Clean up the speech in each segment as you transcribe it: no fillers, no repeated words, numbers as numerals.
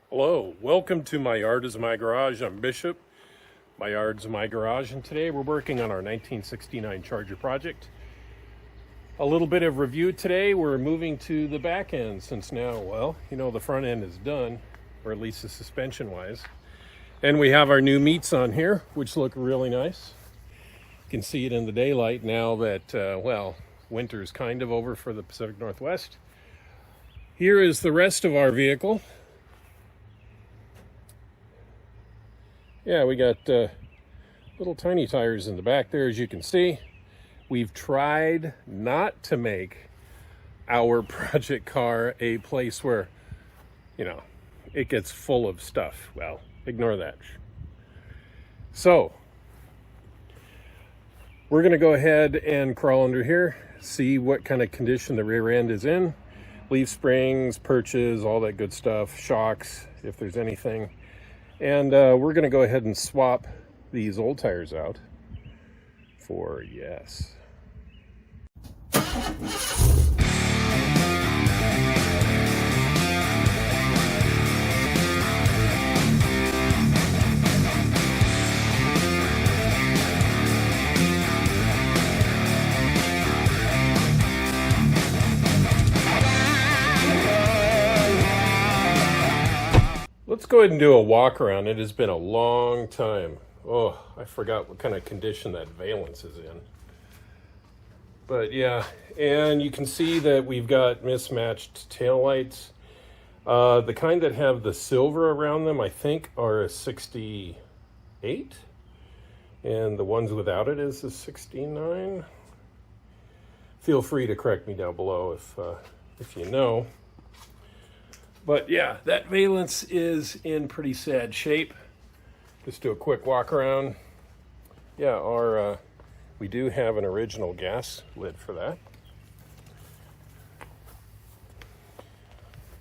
Hello, welcome to My Yard is My Garage. I'm Bishop. My Yard's My Garage, and today we're working on our 1969 Charger project. A little bit of review today. We're moving to the back end since now, well, the front end is done, or at least the suspension wise. And we have our new meats on here, which look really nice. You can see it in the daylight now that, winter's kind of over for the Pacific Northwest. Here is the rest of our vehicle. Yeah, we got little tiny tires in the back there, as you can see. We've tried not to make our project car a place where, it gets full of stuff. Well, ignore that. So, we're going to go ahead and crawl under here, see what kind of condition the rear end is in. Leaf springs, perches, all that good stuff, shocks, if there's anything. And we're going to go ahead and swap these old tires out for yes. Let's go ahead and do a walk around. It has been a long time. Oh, I forgot what kind of condition that valance is in. But yeah, and you can see that we've got mismatched taillights. The kind that have the silver around them, I think, are a 68. And the ones without it is a 69. Feel free to correct me down below if you know. But yeah, that valance is in pretty sad shape. Just do a quick walk around. Yeah, we do have an original gas lid for that.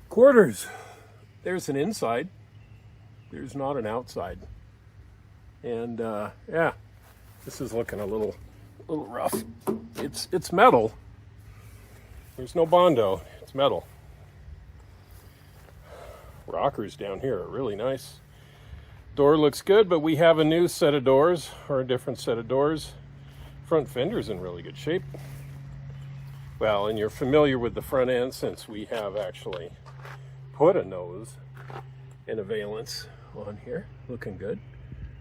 Quarters. There's an inside. There's not an outside. And yeah, this is looking a little rough. It's metal. There's no Bondo. It's metal. Rockers down here are really nice. Door looks good, but we have a new set of doors, or a different set of doors. Front fender's in really good shape. Well, and you're familiar with the front end since we have actually put a nose and a valance on here. Looking good.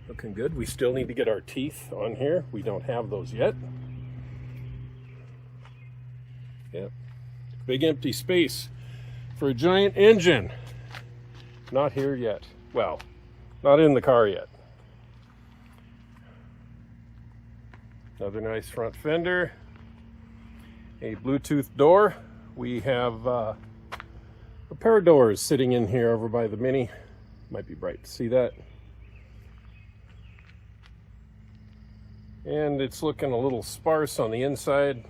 Looking good. We still need to get our teeth on here. We don't have those yet. Yep. Big empty space for a giant engine. Not here yet. Well, not in the car yet. Another nice front fender. A Bluetooth door. We have a pair of doors sitting in here over by the Mini. Might be bright to see that. And it's looking a little sparse on the inside.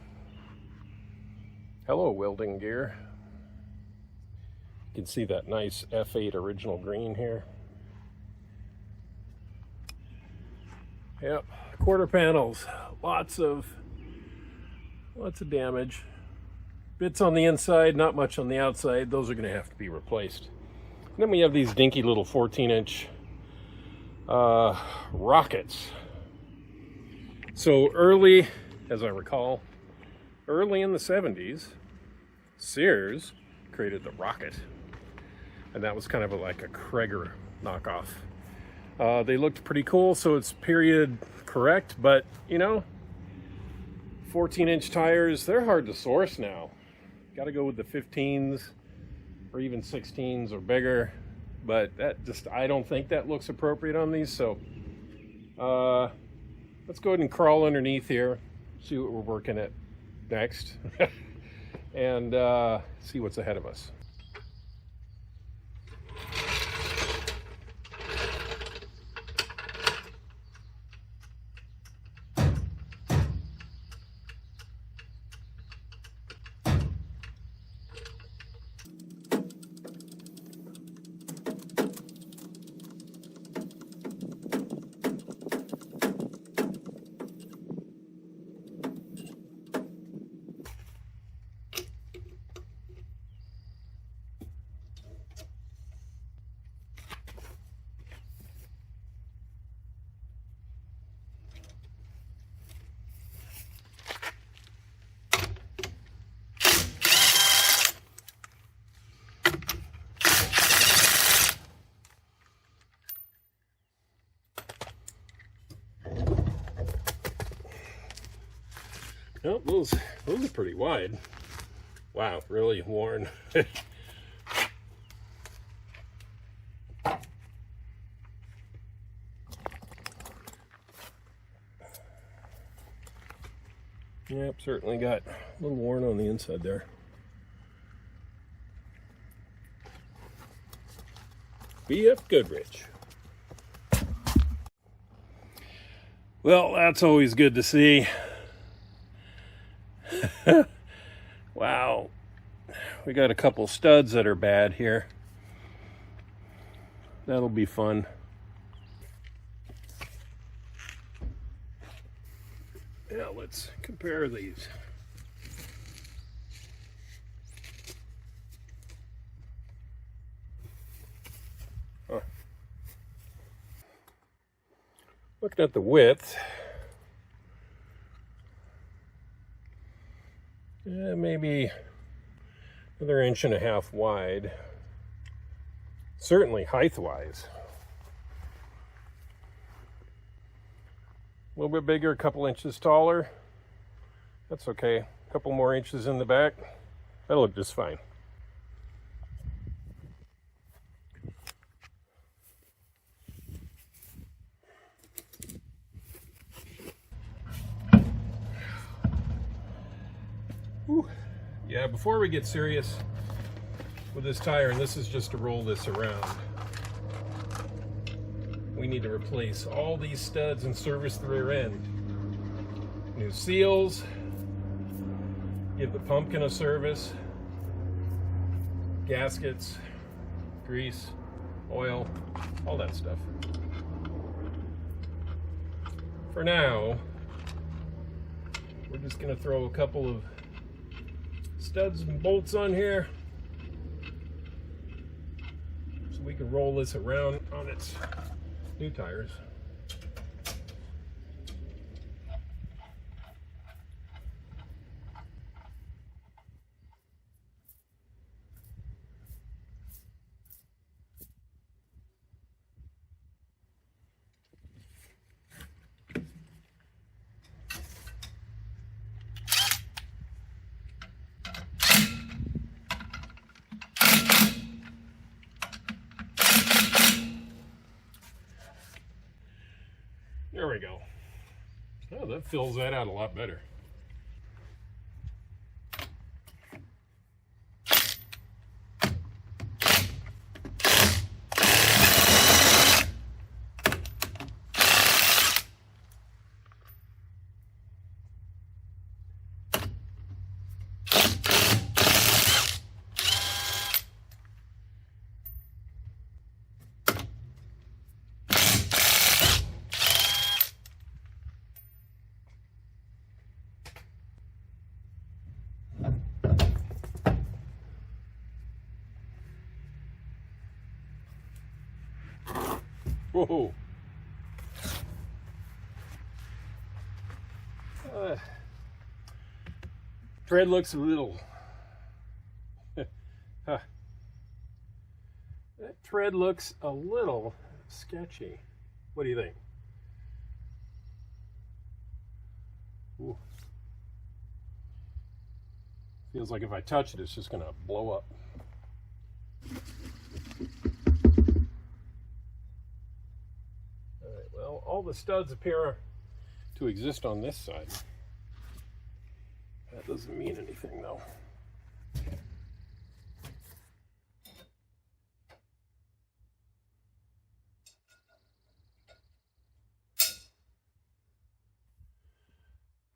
Hello, welding gear. You can see that nice F8 original green here. Yep, quarter panels, lots of damage. Bits on the inside, not much on the outside. Those are going to have to be replaced. And then we have these dinky little 14-inch rockets. So early, as I recall, early in the 70s, Sears created the rocket. And that was kind of like a Krager knockoff. They looked pretty cool, so it's period correct, but 14-inch tires, they're hard to source now. Got to go with the 15s or even 16s or bigger, but I don't think that looks appropriate on these, so let's go ahead and crawl underneath here, see what we're working at next, and see what's ahead of us. Oh, those are pretty wide. Wow, really worn. Yep, certainly got a little worn on the inside there. B.F. Goodrich. Well, that's always good to see. Wow. We got a couple studs that are bad here. That'll be fun. Yeah, let's compare these. Huh. Looking at the width, maybe another 1.5 inches wide. Certainly height-wise. A little bit bigger, a couple inches taller. That's okay. A couple more inches in the back. That'll look just fine. Whew. Yeah, before we get serious with this tire, and this is just to roll this around, we need to replace all these studs and service the rear end. New seals, give the pumpkin a service, gaskets, grease, oil, all that stuff. For now, we're just going to throw a couple of studs and bolts on here so we can roll this around on its new tires. There we go. Oh, that fills that out a lot better. Whoa. Tread looks a little... That tread looks a little sketchy. What do you think? Ooh. Feels like if I touch it, it's just going to blow up. Well, all the studs appear to exist on this side. That doesn't mean anything, though.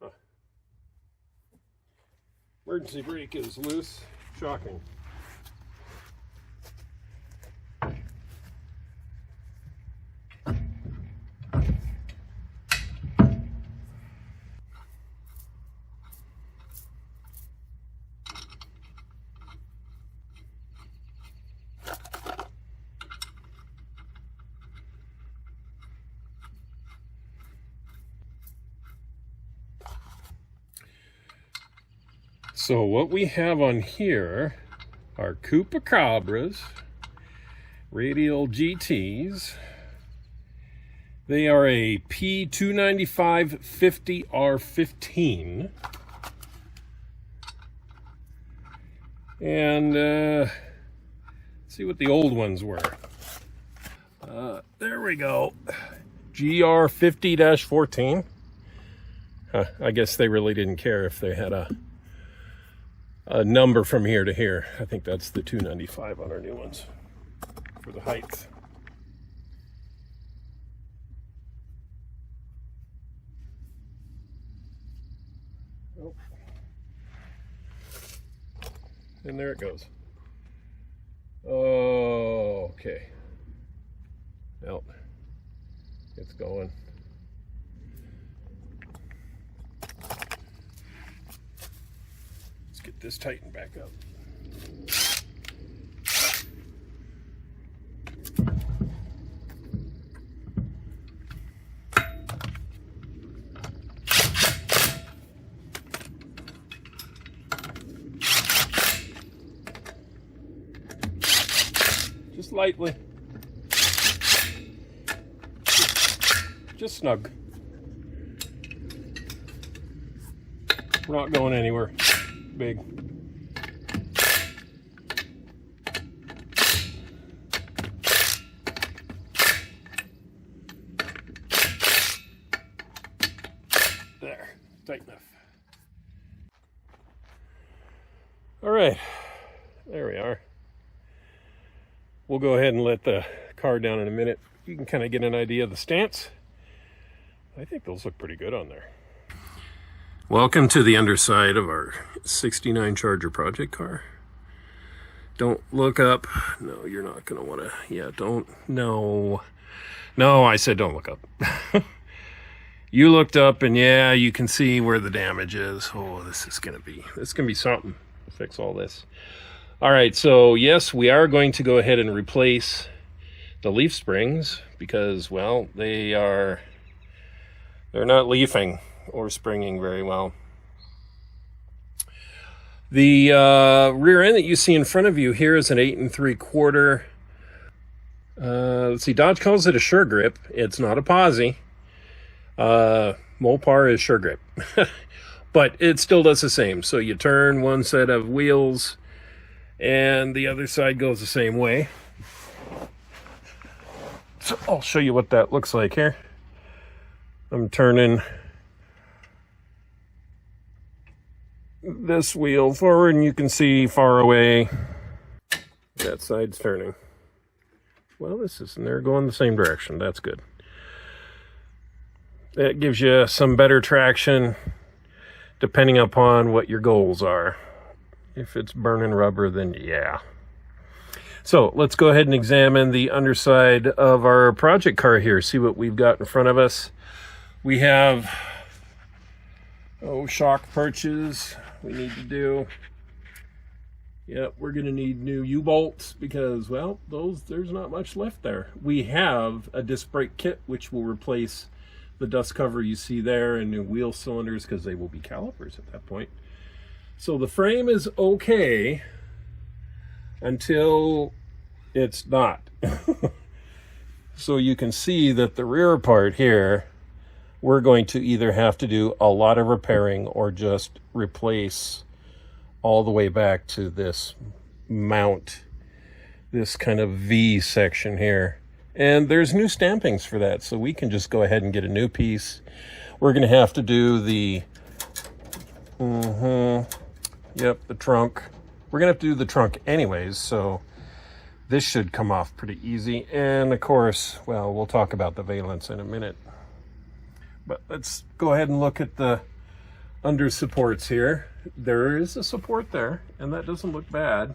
Huh. Emergency brake is loose. Shocking. So what we have on here are Chupacabras, radial GTs. They are a P295 50R15. And see what the old ones were. There we go. GR50-14. I guess they really didn't care if they had a number from here to here. I think that's the 295 on our new ones for the height. Oh. And there it goes. Oh, okay. Well, it's going. Let's get this tightened back up. Just lightly. Just snug. We're not going anywhere big. There, tight enough. All right, there we are. We'll go ahead and let the car down in a minute. You can kind of get an idea of the stance. I think those look pretty good on there. Welcome to the underside of our 69 Charger project car. Don't look up. No, you're not going to want to. Yeah, don't. No, I said don't look up. You looked up and yeah, you can see where the damage is. Oh, this is going to be something. Fix all this. All right, so yes, we are going to go ahead and replace the leaf springs because, well, they're not leafing or springing very well. The rear end that you see in front of you here is an 8 3/4. Let's see, Dodge calls it a sure grip. It's not a posi. Mopar is sure grip, but it still does the same. So you turn one set of wheels and the other side goes the same way. So I'll show you what that looks like here. I'm turning this wheel forward and you can see far away that side's turning. Well, they're going the same direction. That's good. That gives you some better traction depending upon what your goals are. If it's burning rubber, then yeah. So let's go ahead and examine the underside of our project car here, see what we've got in front of us. We have shock perches we need to do. Yep, we're going to need new U-bolts because, well, there's not much left there. We have a disc brake kit which will replace the dust cover you see there and new wheel cylinders because they will be calipers at that point. So the frame is okay until it's not. So you can see that the rear part here, we're going to either have to do a lot of repairing or just replace all the way back to this mount, this kind of V section here. And there's new stampings for that, so we can just go ahead and get a new piece. We're going to have to do the the trunk. We're gonna have to do the trunk anyways, so this should come off pretty easy. And of course, well, we'll talk about the valence in a minute, but let's go ahead and look at the under supports here. There is a support there and that doesn't look bad.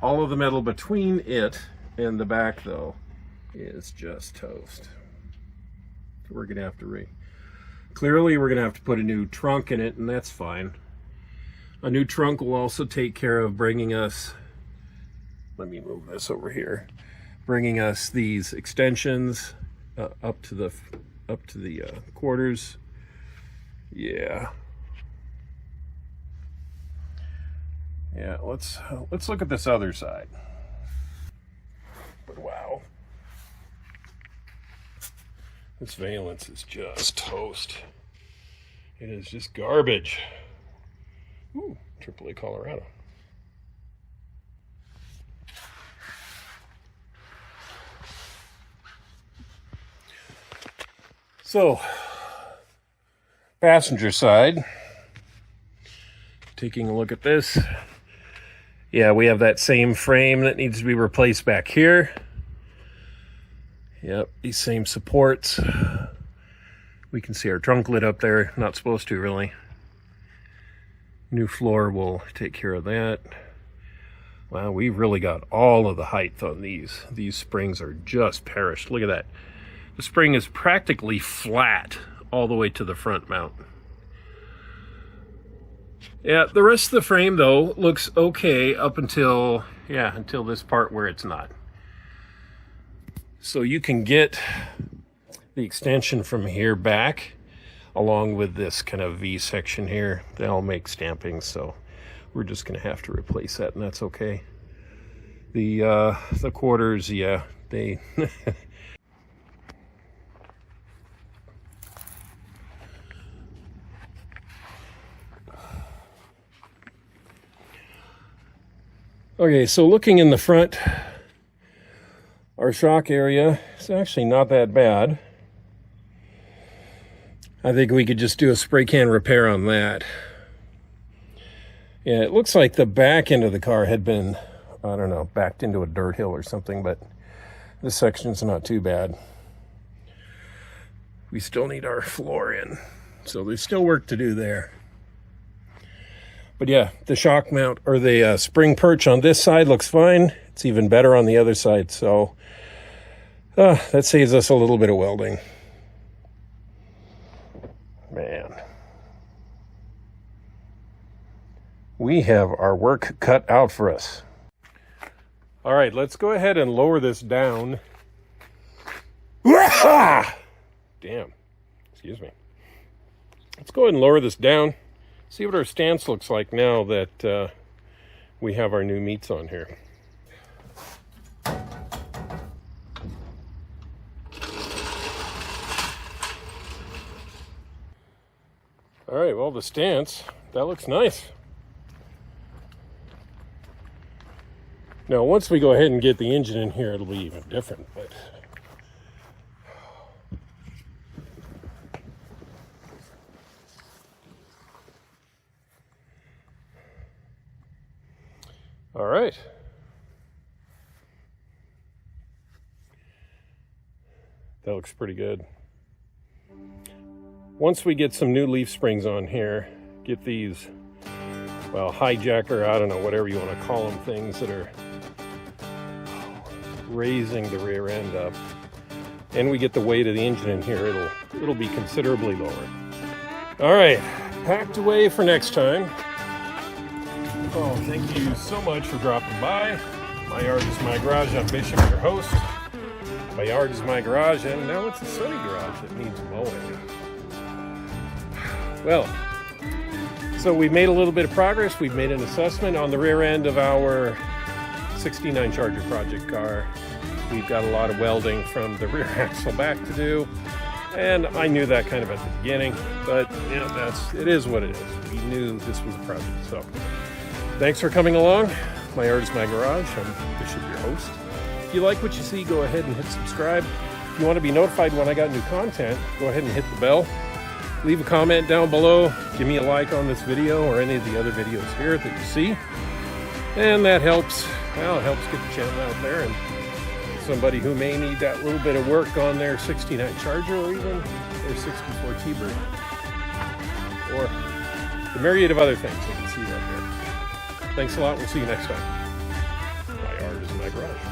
All of the metal between it and the back though is just toast. We're gonna have to clearly we're gonna have to put a new trunk in it, and that's fine. A new trunk will also take care of bringing us, let me move this over here, bringing us these extensions up to the quarters. Yeah, let's look at this other side. But wow, this valence is just toast. It is just garbage. Ooh, AAA Colorado. So, passenger side, taking a look at this. Yeah, we have that same frame that needs to be replaced back here. Yep, these same supports. We can see our trunk lid up there. Not supposed to, really. New floor will take care of that. Wow, we really got all of the height on these. These springs are just perished. Look at that. The spring is practically flat all the way to the front mount. Yeah, the rest of the frame, though, looks okay up until, until this part where it's not. So you can get the extension from here back, along with this kind of V section here. They all make stampings, so we're just going to have to replace that, and that's okay. The quarters, yeah, they... Okay, so looking in the front, our shock area is actually not that bad. I think we could just do a spray can repair on that. Yeah, it looks like the back end of the car had been, I don't know, backed into a dirt hill or something, but this section's not too bad. We still need our floor in, so there's still work to do there. But yeah, the shock mount, or the spring perch on this side looks fine. It's even better on the other side, so that saves us a little bit of welding. Man. We have our work cut out for us. All right, let's go ahead and lower this down. Damn, excuse me. Let's go ahead and lower this down. See what our stance looks like now that we have our new meats on here. All right, well, the stance, that looks nice. Now, once we go ahead and get the engine in here, it'll be even different, but... All right. That looks pretty good. Once we get some new leaf springs on here, get these, well, hijacker, I don't know, whatever you want to call them, things that are raising the rear end up, and we get the weight of the engine in here, it'll be considerably lower. All right, packed away for next time. Oh, thank you so much for dropping by. My yard is my garage. I'm Bishop, your host. My yard is my garage, and now it's a sunny garage that needs mowing. Well, so we've made a little bit of progress. We've made an assessment on the rear end of our 69 Charger project car. We've got a lot of welding from the rear axle back to do, and I knew that kind of at the beginning, but you know, it is what it is. We knew this was a project, so thanks for coming along. My yard is my garage. I'm Bishop, your host. If you like what you see, go ahead and hit subscribe. If you want to be notified when I got new content, go ahead and hit the bell. Leave a comment down below. Give me a like on this video or any of the other videos here that you see. And that helps, well, it helps get the channel out there, and somebody who may need that little bit of work on their 69 Charger or even their 64 T-Bird. Or the myriad of other things you can see right there. Thanks a lot. We'll see you next time. My yard is my garage.